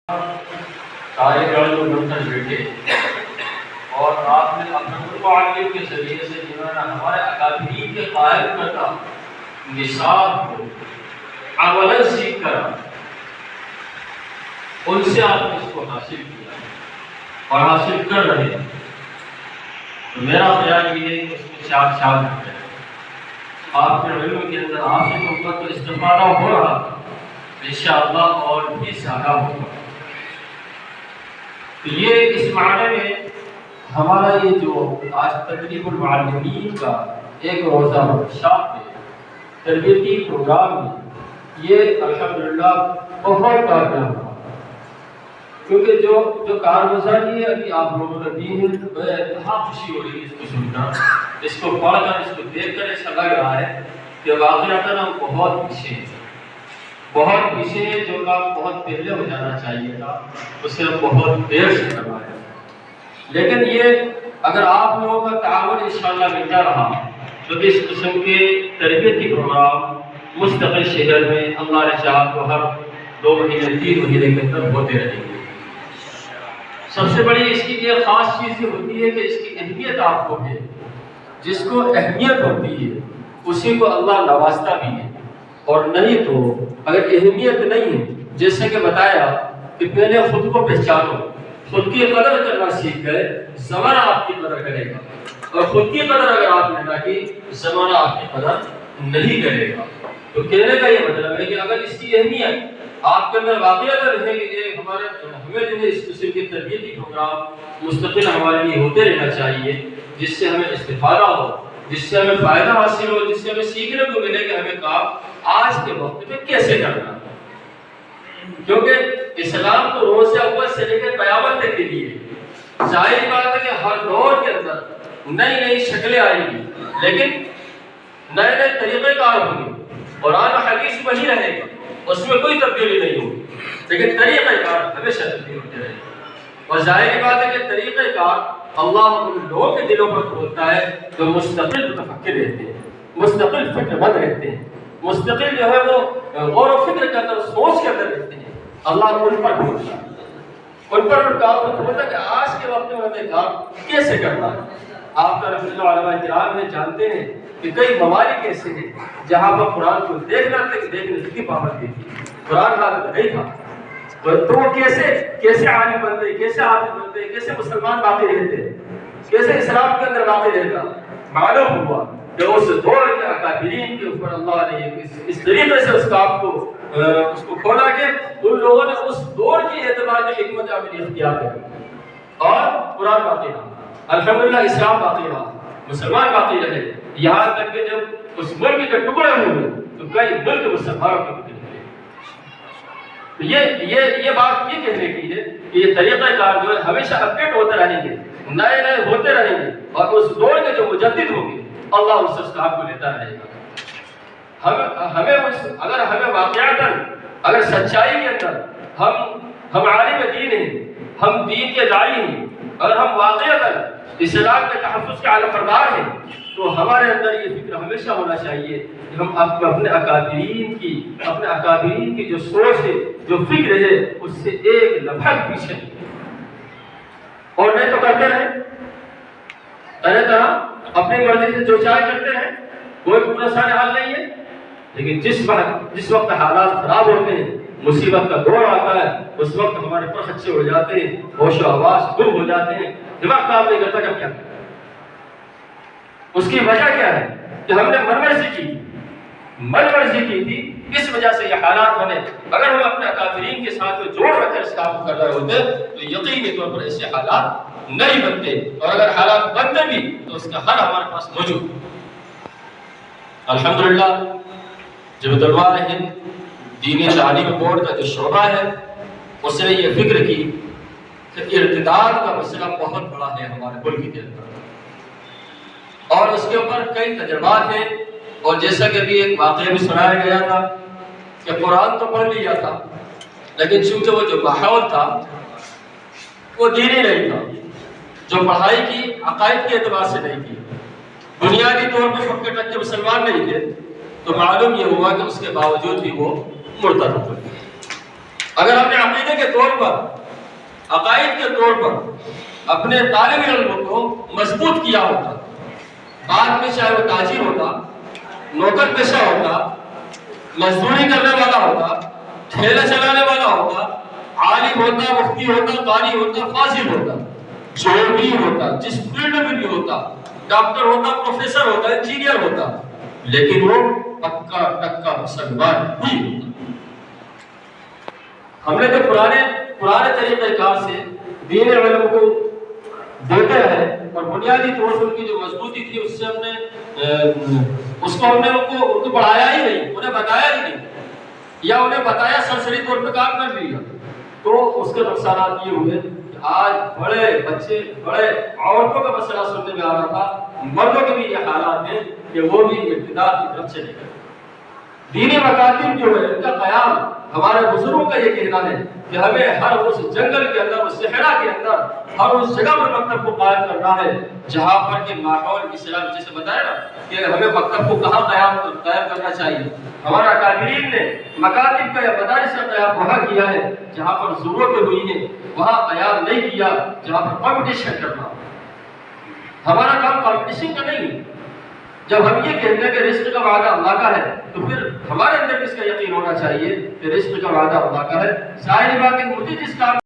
طالب علم بن کر بیٹھے اور آپ نے اپنے معلم کے ذریعے سے جنہوں نے ہمارے اکابرین کے قائم کردہ نصاب کو عملاً سیکھ کر ان سے آپ نے اس کو حاصل کیا اور حاصل کر رہے ہیں، تو میرا خیال یہ ہے کہ اس میں چار چاند ہے آپ کے علم کے اندر آپ سے امت کو استفادہ ہو رہا تھا، انشاءاللہ اور بھی زیادہ ہوگا۔ تو یہ اس معنی میں ہمارا یہ جو آج تدریب المعلمین کا ایک روزہ ورکشاپ ہے، تربیتی پروگرام ہے، یہ الحمدللہ بہت کامیاب ہوا، کیونکہ جو کارگزاری ہے ابھی آپ لوگوں نے دی ہے، بہت خوشی ہو رہی ہے اس کو سن کر، اس کو پڑھ کر، اس کو دیکھ کر ایسا لگ رہا ہے کہ واقعتاً ہم بہت پیچھے ہیں، بہت پیچھے ہے۔ جو کام بہت پہلے ہو جانا چاہیے تھا اسے ہم بہت دیر سے کروایا، لیکن یہ اگر آپ لوگوں کا تعاون انشاءاللہ ملتا رہا تو اس قسم کے تربیتی پروگرام مستقل شہر میں اللہ نے چاہا تو ہر 2 مہینے 3 مہینے کے اندر ہوتے رہیں گے۔ سب سے بڑی اس کی ایک خاص چیز یہ ہوتی ہے کہ اس کی اہمیت آپ کو ہے، جس کو اہمیت ہوتی ہے اسی کو اللہ نوازتا بھی ہے، اور نہیں تو اگر اہمیت نہیں ہے، جیسے کہ بتایا کہ پہلے خود کو پہچانو، خود کی قدر کرنا سیکھ گئے، زمانہ آپ کی قدر کرے گا، اور خود کی قدر اگر آپ نے نہ کی زمانہ آپ کی قدر نہیں کرے گا۔ تو کہنے کا یہ مطلب ہے کہ اگر اس کی اہمیت آپ کے اندر واقعات رہے کہ یہ ہمیں جو ہے اس قسم کے تربیتی پروگرام مستقل ہمارے لیے ہوتے رہنا چاہیے، جس سے ہمیں استفادہ ہو، جس سے ہمیں فائدہ حاصل ہو، جس سے ہمیں سیکھنے کو ملے کہ ہمیں کام آج کے وقت میں کیسے کرنا ہے، کیونکہ اسلام تو روز اول سے لے کر قیامت تک کے لیے، ظاہر بات ہے کہ ہر دور کے اندر نئی نئی شکلیں آئیں گی، لیکن نئے نئے طریقے کار ہوں گے، قرآن و حدیث وہی رہے گا، اس میں کوئی تبدیلی نہیں ہوگی، لیکن طریقہ کار ہمیشہ تبدیل ہوتے رہے گا۔ اور ظاہر بات ہے کہ طریقہ کار اللہ ان لوگوں کے دلوں پر کھولتا ہے جو مستقل متفکر رہتے ہیں، مستقل فکر مند رہتے ہیں، مستقل جو ہے وہ غور و فکر کے اندر، سوچ کے اندر رہتے ہیں، اللہ ان پر کھولتا ہے، ان پر کام کھولتا ہے کہ آج کے وقت میں ہمیں کام کیسے کرنا ہے۔ آپ کا رحمۃ اللہ علماء کرام ہے جانتے ہیں کہ کئی ممالک ایسے ہیں جہاں پر قرآن کو دیکھنے کی پابندی تھی، قرآن حالت نہیں تھا، تو وہ کیسے عالم بنتے، کیسے عالم بنتے، کیسے مسلمان باقی رہتے، کیسے اسلام کے اندر باقی رہتا۔ معلوم ہوا کہ اس دور کے اکابرین کے اوپر اللہ نے اس طریقے سے اس کام کو اس کو کھولا کہ ان لوگوں نے اس دور کی اعتبار کی حکمت عملی اختیار کی اور قرآن باقی رہا، الحمدللہ اسلام باقی رہا، مسلمان باقی رہے، یہاں تک کہ جب اس ملک کے ٹکڑے ہوئے تو کئی ملک مسلمانوں کے ٹکڑے ہوئے۔ تو یہ بات یہ کہنے کی ہے کہ یہ طریقہ کار جو ہے ہمیشہ اپڈیٹ ہوتے رہیں گے، نئے نئے ہوتے رہیں گے، اور اس دور کے جو مجدد ہوں گے اللہ اس کام کو لیتا رہے گا۔ اگر ہمیں واقعاتاً اگر سچائی کے اندر ہم عالم دین ہیں، ہم دین کے داعی ہیں، اگر ہم واقعاتاً اسلام کے تحفظ کے عالم بردار ہیں، تو ہمارے اندر یہ فکر ہمیشہ ہونا چاہیے کہ ہم اپنے اکابرین کی جو سوچ ہے، جو فکر ہے، اس سے ایک لمحہ پیچھے نہیں، اور نہیں تو کرتے رہے طرح اپنی مرضی سے جو چاہے کرتے ہیں، کوئی پورا سارے حال نہیں ہے، لیکن جس وقت حالات خراب ہوتے ہیں، مصیبت کا دور آتا ہے، اس وقت ہمارے پر خدشے ہو جاتے ہیں، ہوش و حواس گم ہو جاتے ہیں، دماغ کام نہیں کرتا کہ کیا کریں۔ اس کی وجہ کیا ہے کہ ہم نے من مرضی کی تھی، اس وجہ سے یہ حالات بنے۔ اگر ہم اپنے اکابرین کے ساتھ جوڑ رکھ کر اس کام کو کر رہے ہوتے تو یقینی طور پر ایسے حالات نہیں بنتے، اور اگر حالات بنتے بھی تو اس کا حل ہمارے پاس موجود ہے۔ الحمدللہ جب دربار ہند دینی تعلیم بورڈ کا جو شعبہ ہے اس نے یہ فکر کی کہ ارتداد کا مسئلہ بہت بڑا ہے ہمارے ملک کے اندر، اور اس کے اوپر کئی تجربات ہیں، اور جیسا کہ ابھی ایک واقعہ بھی سنایا گیا تھا کہ قرآن تو پڑھ لیا تھا، لیکن چونکہ وہ جو ماحول تھا وہ دینی نہیں تھا، جو پڑھائی کی عقائد کے اعتبار سے نہیں کی، بنیادی طور پر پکے ٹکے مسلمان نہیں تھے، تو معلوم یہ ہوا کہ اس کے باوجود بھی وہ مرتد ہو گئے۔ اگر ہم نے عقیدے کے طور پر، عقائد کے طور پر اپنے طالب علم کو مضبوط کیا ہوتا، بعد میں چاہے وہ تاجر ہوتا، نوکر پیشہ ہوتا، مزدوری کرنے والا ہوتا، ٹھیلا چلانے والا ہوتا، عالم ہوتا، مفتی ہوتا، قاری ہوتا، فاضل ہوتا، جو بھی ہوتا، جس فیلڈ میں بھی ہوتا، ڈاکٹر ہوتا، پروفیسر ہوتا، انجینئر ہوتا، لیکن وہ پکا ٹکا مسلمان ہی ہوتا۔ ہم نے جو پرانے طریقہ کار سے دین علم کو دیکھا ہے اور بنیادی طور سے ان کی جو مضبوطی تھی اس سے ہم نے اس کو ہم نے ان کو پڑھایا ہی نہیں، انہیں بتایا ہی نہیں، یا انہیں بتایا سرسری طور پہ کام کر لیا، تو اس کے نقصانات یہ ہوئے کہ آج بڑے بچے، بڑے عورتوں کا مسئلہ سننے میں آ رہا تھا، مردوں کے بھی یہ حالات ہیں کہ وہ بھی اقتدار کی طرف چلے گئے۔ دینی مکاتب جو ہے ان کا قیام، ہمارے بزرگوں کا یہ کہنا ہے کہ ہمیں ہر اس جنگل کے اندر، اس صحرا کے اندر، ہر اس جگہ پر مکتب کو قائم کرنا ہے جہاں پر کہ ماحول اسلام، جیسے بتایا نا کہ ہمیں مکتب کو کہاں قائم کرنا چاہیے۔ ہمارا اکابرین نے مکاتب کا یا مدارس کا قیام وہاں کیا ہے جہاں پر ضرورتیں ہوئی ہیں، وہاں قیام نہیں کیا جہاں پر کمپٹیشن کرنا۔ ہمارا کام کمپٹیشن کا نہیں۔ جب ہم یہ کہتے ہیں کہ رزق کا وعدہ اللہ کا ہے تو پھر ہمارے اندر اس کا یقین ہونا چاہیے کہ رزق کا وعدہ اللہ کا ہے۔ ظاہری بات ہے، مجھے جس کام